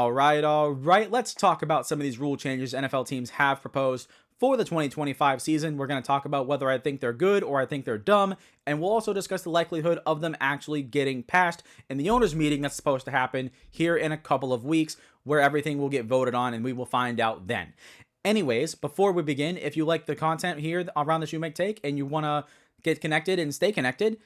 All right. Let's talk about some of these rule changes NFL teams have proposed for the 2025 season. We're going to talk about whether I think they're good or I think they're dumb, and we'll also discuss the likelihood of them actually getting passed in the owners' meeting that's supposed to happen here in a couple of weeks, where everything will get voted on and we will find out then. Anyways, before we begin, if you like the content here around the Shoemaker Take and you want to get connected and stay connected,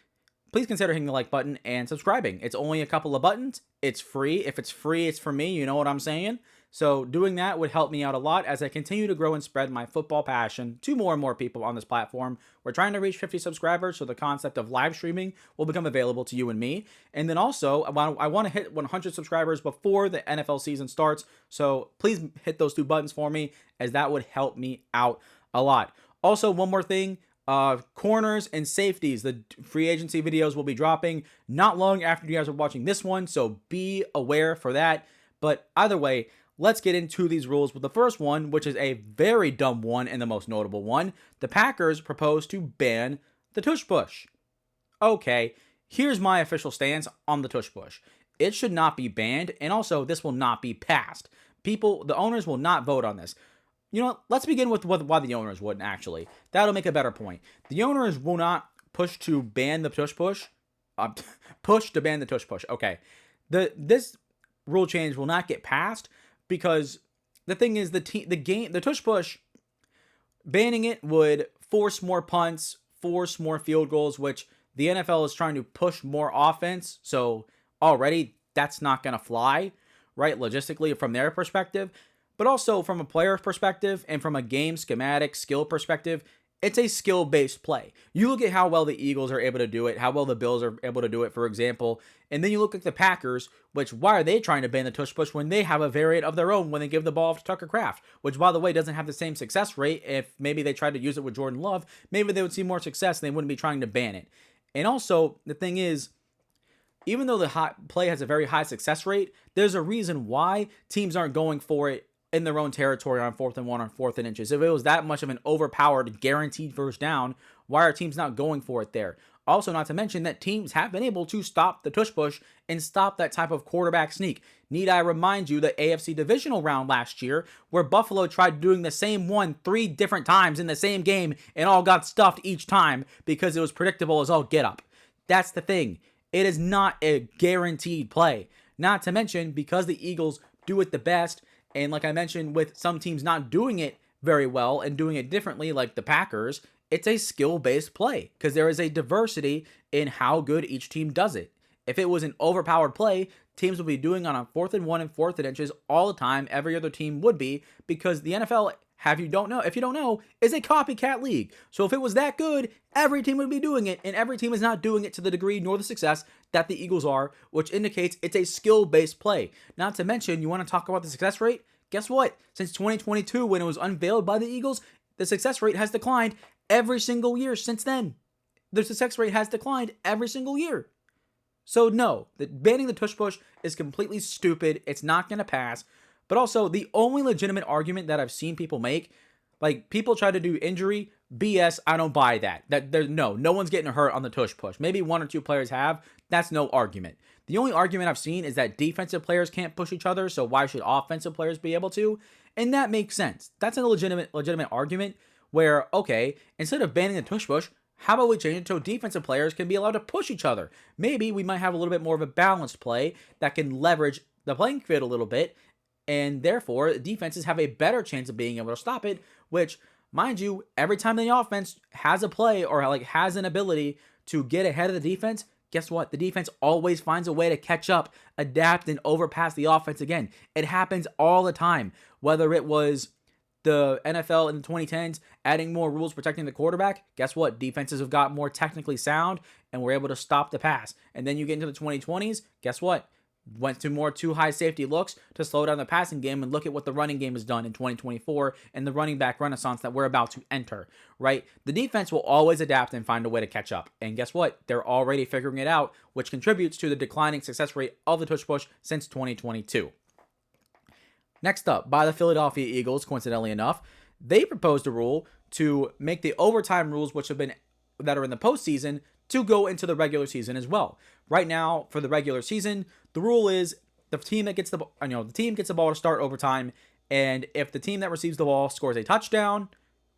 please consider hitting the like button and subscribing. It's only a couple of buttons. It's free. If it's free, it's for me. You know what I'm saying? So doing that would help me out a lot as I continue to grow and spread my football passion to more and more people on this platform. We're trying to reach 50 subscribers, so the concept of live streaming will become available to you and me. And then also, I want to hit 100 subscribers before the NFL season starts. So please hit those two buttons for me, as that would help me out a lot. Also, one more thing. Corners and safeties, the free agency videos will be dropping not long after you guys are watching this one, so be aware for that. But either way, let's get into these rules with the first one, which is a very dumb one and the most notable one. The Packers propose to ban the tush push. Okay, here's my official stance on the tush push. It should not be banned, and also this will not be passed. The owners will not vote on this. You know what? Let's begin with why the owners wouldn't, actually. That'll make a better point. The owners will not push to ban the tush push. Push to ban the tush push. Okay. This rule change will not get passed because the thing is, the tush push, banning it would force more punts, force more field goals, which the NFL is trying to push more offense. So already that's not going to fly, right? Logistically, from their perspective. But also from a player perspective and from a game schematic skill perspective, it's a skill-based play. You look at how well the Eagles are able to do it, how well the Bills are able to do it, for example, and then you look at the Packers, which, why are they trying to ban the tush push when they have a variant of their own when they give the ball to Tucker Kraft, which, by the way, doesn't have the same success rate. If maybe they tried to use it with Jordan Love, maybe they would see more success and they wouldn't be trying to ban it. And also, the thing is, even though the hot play has a very high success rate, there's a reason why teams aren't going for it in their own territory on 4th and 1 on 4th and inches. If it was that much of an overpowered, guaranteed first down, why are teams not going for it there? Also, not to mention that teams have been able to stop the tush push and stop that type of quarterback sneak. Need I remind you the AFC divisional round last year, where Buffalo tried doing the same one 3 different times in the same game and all got stuffed each time because it was predictable as all get up. That's the thing. It is not a guaranteed play. Not to mention, because the Eagles do it the best, and like I mentioned, with some teams not doing it very well and doing it differently, like the Packers, it's a skill-based play because there is a diversity in how good each team does it. If it was an overpowered play, teams would be doing on a 4th and 1 and 4th and inches all the time. Every other team would be, because the NFL, if you don't know, is a copycat league. So if it was that good, every team would be doing it, and every team is not doing it to the degree nor the success that the Eagles are, which indicates it's a skill-based play. Not to mention, you want to talk about the success rate? Guess what? Since 2022, when it was unveiled by the Eagles, the success rate has declined every single year since then. The success rate has declined every single year. So no, banning the tush push is completely stupid. It's not going to pass. But also, the only legitimate argument that I've seen people make, like people try to do injury, BS, I don't buy that. No one's getting hurt on the tush push. Maybe 1 or 2 players have. That's no argument. The only argument I've seen is that defensive players can't push each other, so why should offensive players be able to? And that makes sense. That's a legitimate argument where, okay, instead of banning the tush push, how about we change it so defensive players can be allowed to push each other? Maybe we might have a little bit more of a balanced play that can leverage the playing field a little bit, and therefore defenses have a better chance of being able to stop it, which, mind you, every time the offense has a play or has an ability to get ahead of the defense, guess what? The defense always finds a way to catch up, adapt, and overpass the offense again. It happens all the time. Whether it was the NFL in the 2010s adding more rules protecting the quarterback, guess what? Defenses have got more technically sound and were able to stop the pass. And then you get into the 2020s, guess what? Went to more too high safety looks to slow down the passing game, and look at what the running game has done in 2024 and the running back renaissance that we're about to enter, right? The defense will always adapt and find a way to catch up. And guess what? They're already figuring it out, which contributes to the declining success rate of the tush push since 2022. Next up, by the Philadelphia Eagles, coincidentally enough, they proposed a rule to make the overtime rules, that are in the postseason, to go into the regular season as well. Right now, for the regular season, the rule is the team that gets the team gets the ball to start overtime, and if the team that receives the ball scores a touchdown,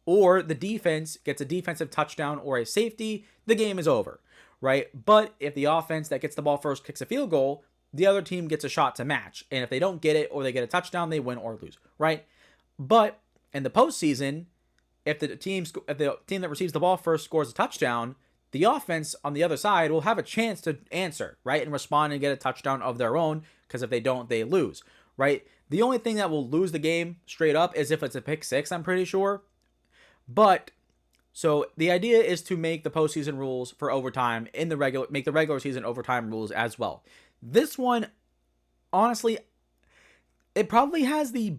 or the defense gets a defensive touchdown or a safety, the game is over, right? But if the offense that gets the ball first kicks a field goal, the other team gets a shot to match. And if they don't get it or they get a touchdown, they win or lose, right? But in the postseason, if the team that receives the ball first scores a touchdown, the offense on the other side will have a chance to answer, right? And respond and get a touchdown of their own, because if they don't, they lose, right? The only thing that will lose the game straight up is if it's a pick six, I'm pretty sure. But so the idea is to make the postseason rules for overtime make the regular season overtime rules as well. This one, honestly, it probably has the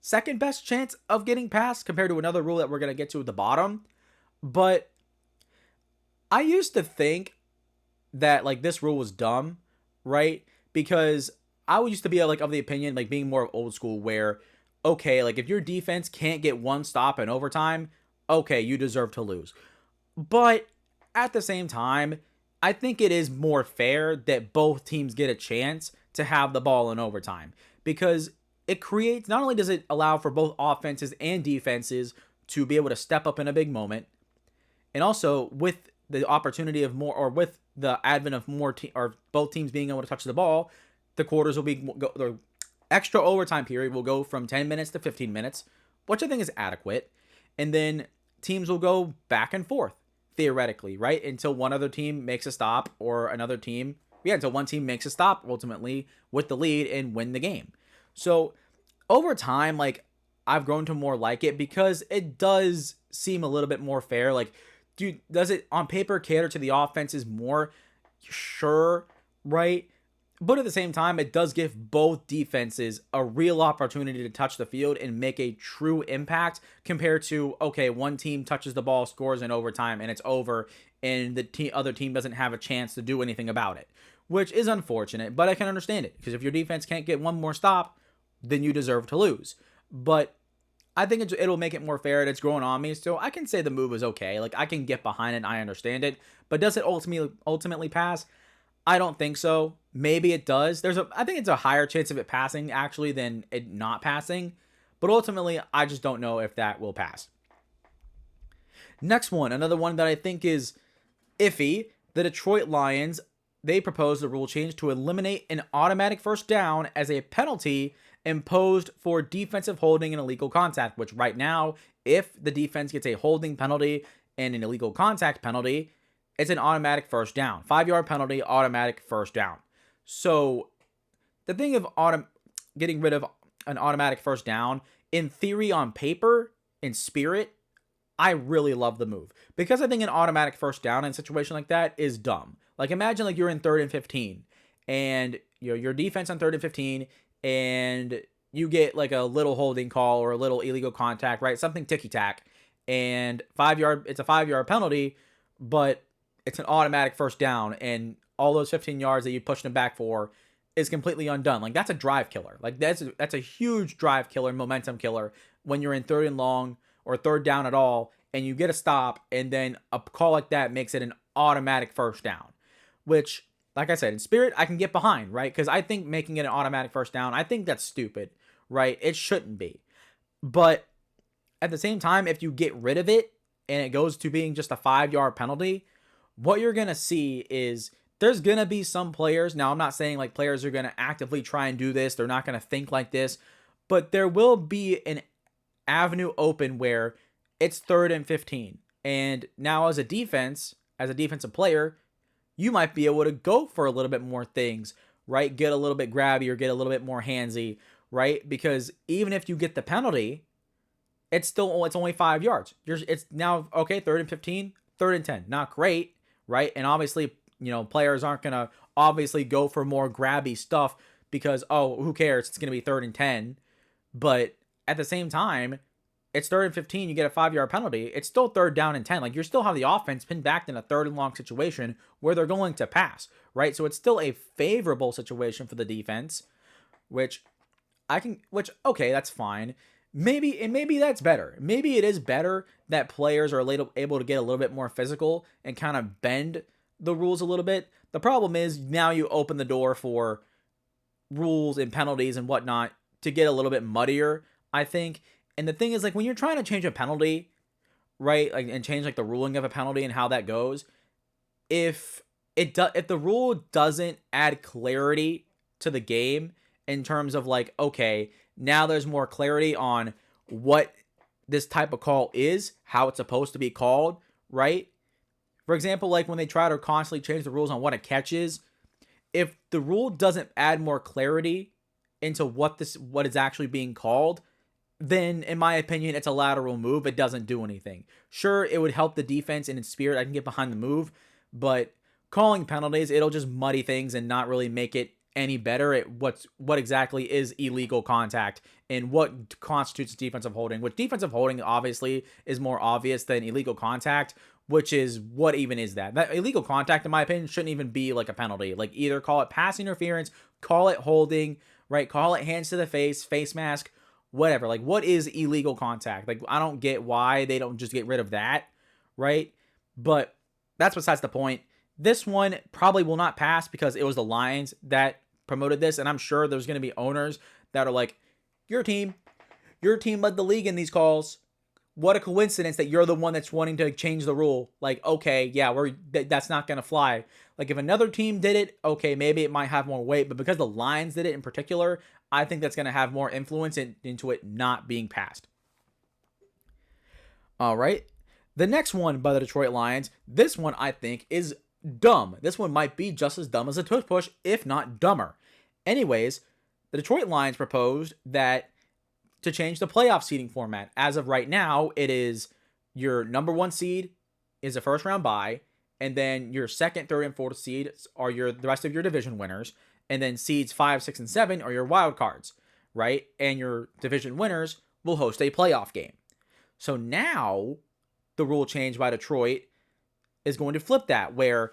second best chance of getting passed compared to another rule that we're going to get to at the bottom. But I used to think that like this rule was dumb, right? Because I used to be like of the opinion, like being more old school, where okay, like if your defense can't get one stop in overtime, okay, you deserve to lose. But at the same time, I think it is more fair that both teams get a chance to have the ball in overtime, because it creates, not only does it allow for both offenses and defenses to be able to step up in a big moment, and also with the opportunity of more, or with the advent of more or both teams being able to touch the ball, the quarters will be the extra overtime period will go from 10 minutes to 15 minutes, which I think is adequate. And then teams will go back and forth theoretically, right? Until one other team makes a stop, or another team, until one team makes a stop ultimately with the lead and win the game. So over time, like, I've grown to more like it, because it does seem a little bit more fair. Like, dude, does it on paper cater to the offenses more? Sure, right? But at the same time, it does give both defenses a real opportunity to touch the field and make a true impact, compared to, okay, one team touches the ball, scores in overtime, and it's over, and the other team doesn't have a chance to do anything about it, which is unfortunate, but I can understand it, because if your defense can't get one more stop, then you deserve to lose. But I think it'll make it more fair, and it's growing on me, so I can say the move is okay. Like, I can get behind it, and I understand it, but does it ultimately pass? I don't think so. Maybe it does. I think it's a higher chance of it passing actually than it not passing, but ultimately I just don't know if that will pass. Next one, another one that I think is iffy. The Detroit Lions, they proposed a rule change to eliminate an automatic first down as a penalty imposed for defensive holding and illegal contact, which right now, if the defense gets a holding penalty and an illegal contact penalty, it's an automatic first down. 5-yard penalty, automatic first down. So the thing of getting rid of an automatic first down, in theory, on paper, in spirit, I really love the move, because I think an automatic first down in a situation like that is dumb. Like, imagine like you're in 3rd and 15, and your defense on 3rd and 15, and you get like a little holding call or a little illegal contact, right? Something ticky-tack, and it's a 5-yard penalty, but it's an automatic first down, and all those 15 yards that you pushed them back for is completely undone. Like, that's a drive killer. Like, that's a huge drive killer, momentum killer, when you're in 3rd and long or 3rd down at all, and you get a stop, and then a call like that makes it an automatic first down, which, like I said, in spirit, I can get behind, right? Because I think making it an automatic first down, I think that's stupid, right? It shouldn't be. But at the same time, if you get rid of it and it goes to being just a 5-yard penalty, what you're going to see is there's going to be some players. Now, I'm not saying like players are going to actively try and do this. They're not going to think like this, but there will be an avenue open where it's 3rd and 15. And now as a defensive player, you might be able to go for a little bit more things, right? Get a little bit grabby or get a little bit more handsy, right? Because even if you get the penalty, it's only 5 yards. It's now, okay, 3rd and 15, 3rd and 10. Not great, right? And obviously, players aren't going to obviously go for more grabby stuff because, oh, who cares? It's going to be 3rd and 10. But at the same time, it's 3rd and 15, you get a 5-yard penalty. It's still 3rd down and 10. Like, you still have the offense pinned back in a 3rd and long situation where they're going to pass, right? So it's still a favorable situation for the defense, okay, that's fine. Maybe that's better. Maybe it is better that players are able to get a little bit more physical and kind of bend the rules a little bit. The problem is now you open the door for rules and penalties and whatnot to get a little bit muddier, I think. And the thing is, like, when you're trying to change a penalty, right, like, and change like the ruling of a penalty and how that goes, if if the rule doesn't add clarity to the game in terms of like, okay, now there's more clarity on what this type of call is, how it's supposed to be called, right? For example, like when they try to constantly change the rules on what a catch is, if the rule doesn't add more clarity into what is actually being called, then in my opinion, it's a lateral move. It doesn't do anything. Sure, it would help the defense and in spirit. I can get behind the move, but calling penalties, it'll just muddy things and not really make it any better at what exactly is illegal contact and what constitutes defensive holding, which defensive holding obviously is more obvious than illegal contact, which is what even is that? That illegal contact, in my opinion, shouldn't even be like a penalty. Like either call it pass interference, call it holding, right? Call it hands to the face mask, whatever. Like what is illegal contact? Like I don't get why they don't just get rid of that, right? But that's besides the point. This one probably will not pass because it was the Lions that promoted this, and I'm sure there's going to be owners that are like, your team led the league in these calls. What a coincidence that you're the one that's wanting to change the rule. Like, okay, yeah, that's not going to fly. Like if another team did it, okay, maybe it might have more weight, but because the Lions did it in particular, I think that's going to have more influence into it not being passed. All right. The next one by the Detroit Lions, this one I think is dumb. This one might be just as dumb as a tush push, if not dumber. Anyways, the Detroit Lions proposed that to change the playoff seeding format. As of right now, it is your number 1 seed is a first round bye, and then your second, third, and fourth seed are the rest of your division winners, and then seeds 5, 6, and 7 are your wild cards, right? And your division winners will host a playoff game. So now the rule change by Detroit is going to flip that, where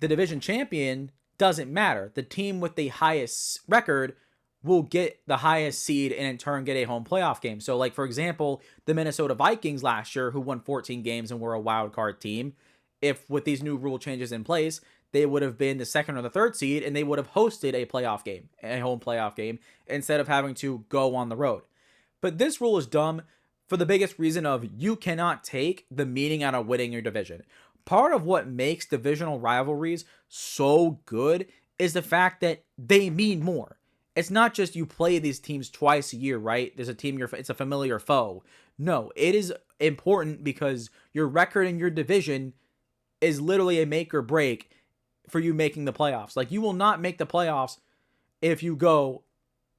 the division champion doesn't matter. The team with the highest record will get the highest seed and in turn get a home playoff game. So like, for example, the Minnesota Vikings last year, who won 14 games and were a wild card team, if with these new rule changes in place, they would have been the second or the third seed and they would have hosted a playoff game, a home playoff game, instead of having to go on the road. But this rule is dumb for the biggest reason of you cannot take the meaning out of winning your division. Part of what makes divisional rivalries so good is the fact that they mean more. It's not just you play these teams twice a year, right? There's a team, it's a familiar foe. No, it is important because your record in your division is literally a make or break for you making the playoffs. Like you will not make the playoffs if you go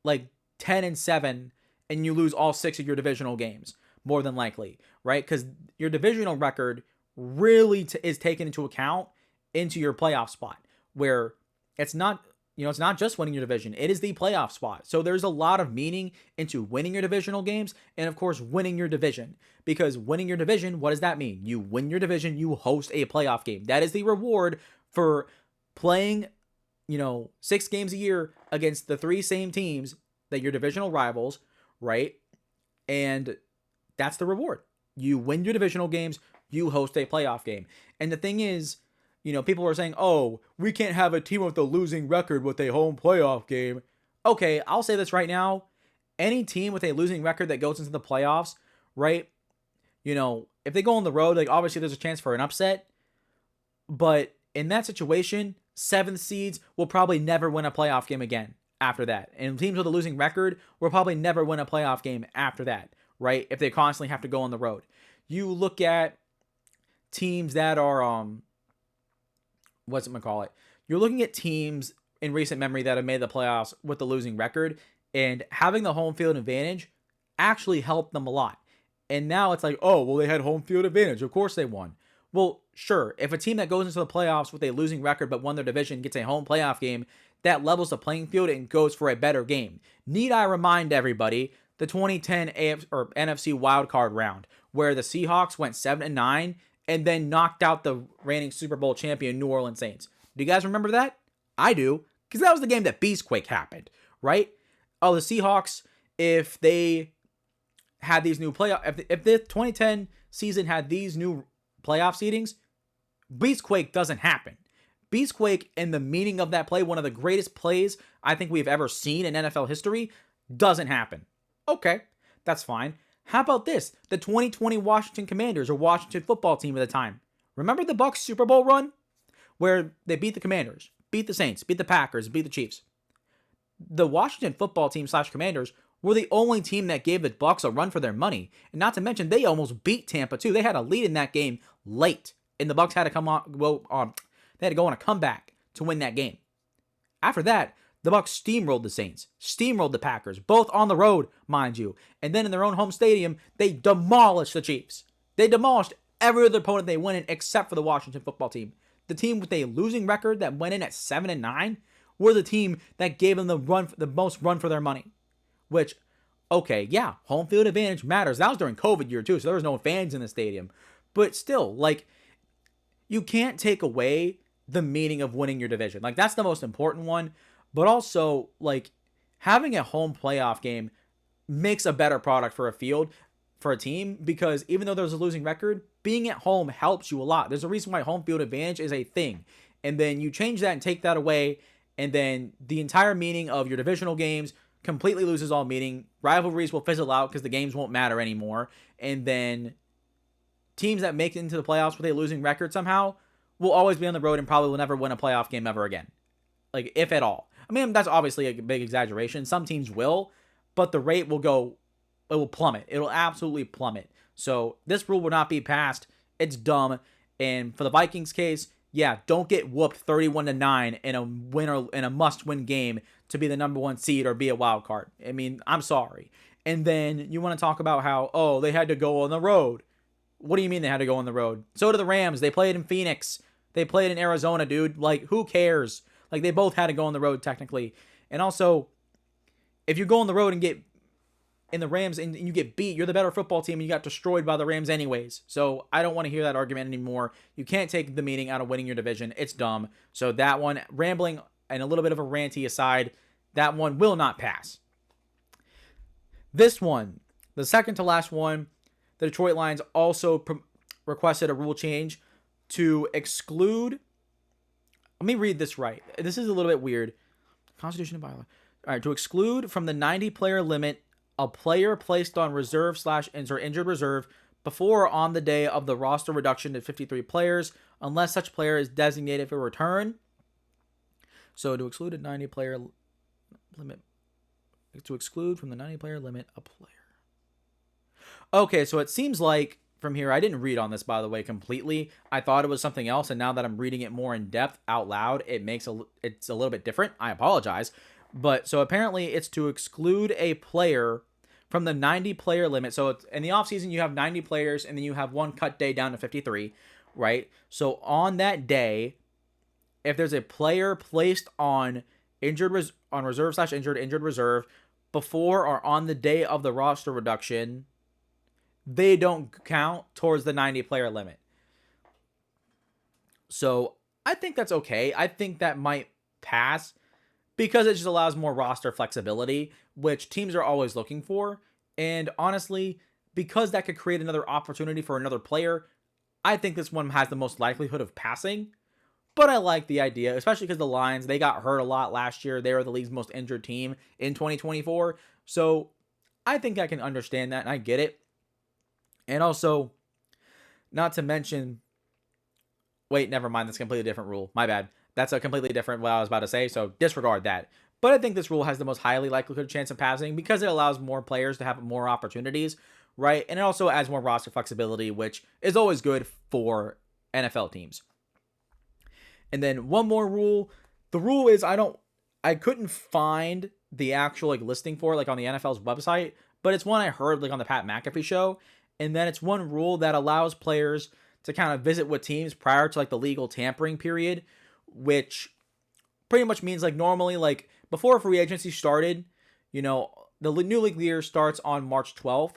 like 10-7 and you lose all 6 of your divisional games, more than likely, right? Because your divisional record really is taken into account into your playoff spot, where it's not, it's not just winning your division, it is the playoff spot. So there's a lot of meaning into winning your divisional games and of course winning your division, because winning your division, what does that mean? You win your division, you host a playoff game. That is the reward for playing, 6 games a year against the 3 same teams that your divisional rivals, right? And that's the reward. You win your divisional games, you host a playoff game. And the thing is, people are saying, oh, we can't have a team with a losing record with a home playoff game. Okay, I'll say this right now. Any team with a losing record that goes into the playoffs, right? If they go on the road, like obviously there's a chance for an upset. But in that situation, 7th seeds will probably never win a playoff game again after that. And teams with a losing record will probably never win a playoff game after that, right? If they constantly have to go on the road. You look at teams that are, you're looking at teams in recent memory that have made the playoffs with the losing record, and having the home field advantage actually helped them a lot. And now it's like, oh, well, they had home field advantage. Of course they won. Well, sure. If a team that goes into the playoffs with a losing record but won their division gets a home playoff game, that levels the playing field and goes for a better game. Need I remind everybody the 2010 NFC wildcard round, where the Seahawks went 7-9 and then knocked out the reigning Super Bowl champion New Orleans Saints. Do you guys remember that? I do, because that was the game that Beastquake happened, right? Oh, the Seahawks, if they had these new if the 2010 season had these new playoff seedings, Beastquake doesn't happen, Beastquake and the meaning of that play, one of the greatest plays I think we've ever seen in NFL history, doesn't happen. Okay, that's fine. How about this? The 2020 Washington Commanders, or Washington football team at the time. Remember the Bucs Super Bowl run? Where they beat the Commanders, beat the Saints, beat the Packers, beat the Chiefs. The Washington football team / Commanders were the only team that gave the Bucs a run for their money. And not to mention, they almost beat Tampa too. They had a lead in that game late, and the Bucs had to they had to go on a comeback to win that game. After that, the Bucs steamrolled the Saints, steamrolled the Packers, both on the road, mind you. And then in their own home stadium, they demolished the Chiefs. They demolished every other opponent they went in except for the Washington football team. The team with a losing record that went in at 7-9 were the team that gave them the most run for their money. Which, okay, yeah, home field advantage matters. That was during COVID year too, so there was no fans in the stadium. But still, like, you can't take away the meaning of winning your division. Like, that's the most important one. But also, like, having a home playoff game makes a better product for a field, for a team, because even though there's a losing record, being at home helps you a lot. There's a reason why home field advantage is a thing. And then you change that and take that away, and then the entire meaning of your divisional games completely loses all meaning. Rivalries will fizzle out because the games won't matter anymore. And then teams that make it into the playoffs with a losing record somehow will always be on the road and probably will never win a playoff game ever again. Like, if at all. I mean, that's obviously a big exaggeration. Some teams will, but the rate will plummet. It'll absolutely plummet. So this rule will not be passed. It's dumb. And for the Vikings case, yeah, don't get whooped 31-9 in a must-win game to be the number 1 seed or be a wild card. I mean, I'm sorry. And then you want to talk about how, they had to go on the road. What do you mean they had to go on the road? So did the Rams. They played in Phoenix. They played in Arizona, dude. Like, who cares? Like, they both had to go on the road, technically. And also, if you go on the road and get in the Rams and you get beat, you're the better football team and you got destroyed by the Rams anyways. So I don't want to hear that argument anymore. You can't take the meaning out of winning your division. It's dumb. So that one, rambling and a little bit of a ranty aside, that one will not pass. This one, the second to last one, the Detroit Lions also requested a rule change to exclude. Let me read this right. This is a little bit weird. Constitution and bylaw. All right, to exclude from the 90-player limit a player placed on reserve / injured reserve before or on the day of the roster reduction to 53 players, unless such player is designated for return. So to exclude a 90-player limit, to exclude from the 90-player limit a player. Okay, so it seems like from here, I didn't read on this, by the way, completely. I thought it was something else, and now that I'm reading it more in depth out loud, it's a little bit different. I apologize. But so apparently it's to exclude a player from the 90-player limit. So in the offseason, you have 90 players, and then you have one cut day down to 53, right? So on that day, if there's a player placed on reserve / injured reserve before or on the day of the roster reduction, they don't count towards the 90-player limit. So I think that's okay. I think that might pass because it just allows more roster flexibility, which teams are always looking for. And honestly, because that could create another opportunity for another player, I think this one has the most likelihood of passing. But I like the idea, especially because the Lions, they got hurt a lot last year. They were the league's most injured team in 2024. So I think I can understand that, and I get it. And also, not to mention, wait, never mind. That's a completely different rule. My bad. That's a completely different what I was about to say, so disregard that. But I think this rule has the most highly likelihood chance of passing because it allows more players to have more opportunities, right? And it also adds more roster flexibility, which is always good for NFL teams. And then one more rule. The rule is I couldn't find the actual listing for it on the NFL's website, but it's one I heard on the Pat McAfee show. And then it's one rule that allows players to kind of visit with teams prior to the legal tampering period, which pretty much means normally before free agency started, the new league year starts on March 12th,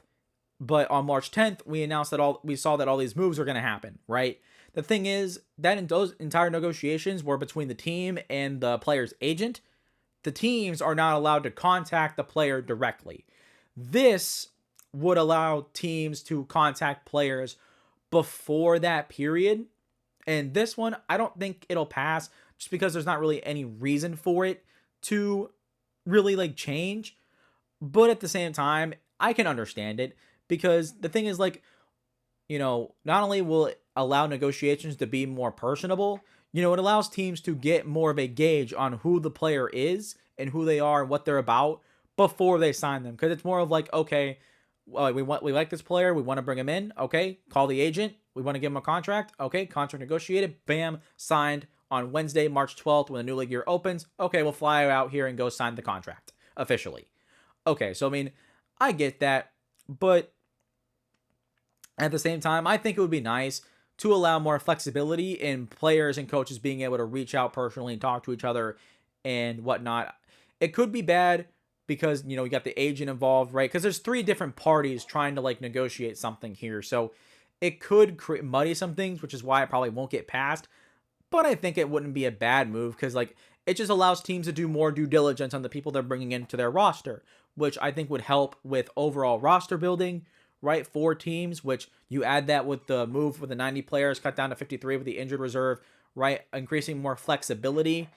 but on March 10th we saw that all these moves are going to happen, right? The thing is that in those entire negotiations were between the team and the player's agent. The teams are not allowed to contact the player directly. This would allow teams to contact players before that period. And this one, I don't think it'll pass, just because there's not really any reason for it to really like change. But at the same time, I can understand it because the thing is like, not only will it allow negotiations to be more personable, it allows teams to get more of a gauge on who the player is and who they are and what they're about before they sign them. Because it's more of like, okay, well, we like this player, we want to bring him in. Okay, call the agent. We want to give him a contract. Okay, contract negotiated. Bam, signed on Wednesday, March 12th, when the new league year opens. Okay, we'll fly out here and go sign the contract officially. Okay, so I mean, I get that, but at the same time, I think it would be nice to allow more flexibility in players and coaches being able to reach out personally and talk to each other and whatnot. It could be bad because, you got the agent involved, right? Because there's 3 different parties trying to like negotiate something here. So it could muddy some things, which is why it probably won't get passed. But I think it wouldn't be a bad move because like it just allows teams to do more due diligence on the people they're bringing into their roster, which I think would help with overall roster building, right? 4 teams, which you add that with the move with the 90 players cut down to 53 with the injured reserve, right? Increasing more flexibility.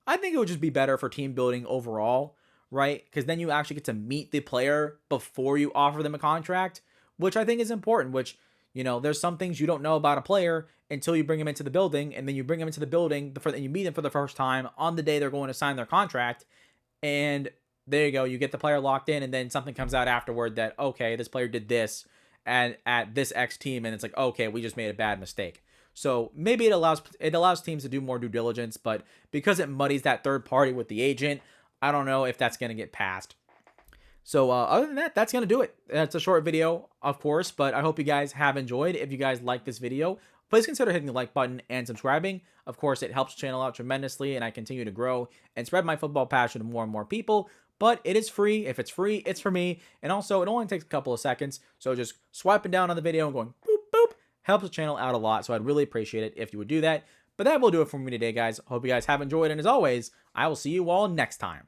I think it would just be better for team building overall, right? Because then you actually get to meet the player before you offer them a contract, which I think is important, which, there's some things you don't know about a player until you bring them into the building, and then you bring them into the building and you meet them for the first time on the day they're going to sign their contract, and there you go, you get the player locked in, and then something comes out afterward that, okay, this player did this at this X team, and it's like, okay, we just made a bad mistake. So maybe it allows teams to do more due diligence, but because it muddies that third party with the agent, I don't know if that's going to get passed. So other than that, that's going to do it. It's a short video, of course, but I hope you guys have enjoyed. If you guys like this video, please consider hitting the like button and subscribing. Of course, it helps the channel out tremendously, and I continue to grow and spread my football passion to more and more people. But it is free. If it's free, it's for me. And also, it only takes a couple of seconds. So just swiping down on the video and going boop, boop, helps the channel out a lot. So I'd really appreciate it if you would do that. But that will do it for me today, guys. Hope you guys have enjoyed. And as always, I will see you all next time.